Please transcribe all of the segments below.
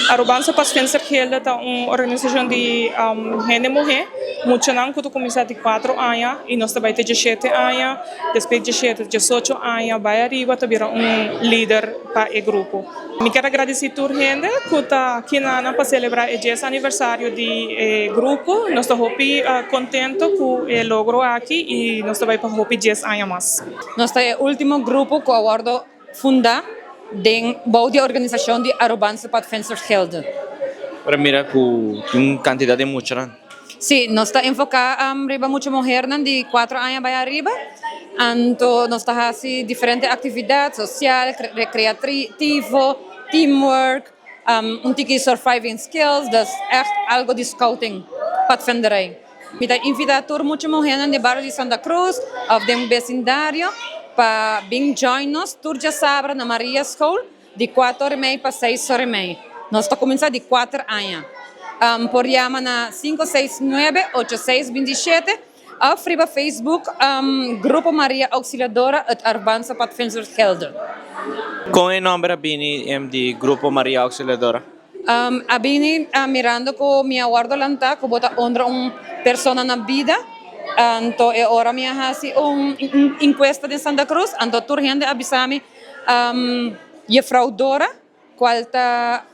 Arubança para as Vencergelda é uma organização de gente mulher, muito não que começar de 4 anos e nós também temos 17 anos, depois de 17, 18 anos, vai arriba também líder para o grupo. Me quero agradecer a toda a gente que está aqui para celebrar o 10 aniversário do grupo. Nós estamos contentos com o logro aqui e nós também para 10 anos mais. Nós é o último grupo que o acordo funda dentro da organização de Arubança para Vencergelda. Para mira com uma quantidade muito grande. Sim, nós estamos enfocados em muitas mulheres de 4 anos para arriba. Então, nós estamos fazendo diferentes atividades sociais, recreativas, teamwork, tique surviving skills, das echt algo de scouting para defender. Me invita a muitas mulheres de bairro de Santa Cruz, ou do vecindário, para vir join-nos, todos já sabem, na Maria School, de 4h30 para 6h30. Nós estamos começando de 4 anos. Por chama na 569-8627, ou friba Facebook, Grupo Maria Auxiliadora at Arubança para Vencergelda. Com o nome de Grupo Maria Auxiliadora? Abini mirando com minha guarda lanta, que bota onder persona na vida. Então, agora minha hasi encuesta de Santa Cruz, então tur gente avisame e Frau Dora, qual está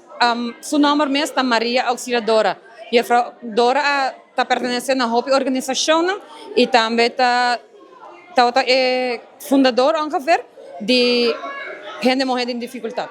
seu nome mesmo está Maria Auxiliadora. E Frau Dora está pertencendo à Hopi organização e também está fundador ongeveer de gente morrer em dificuldade.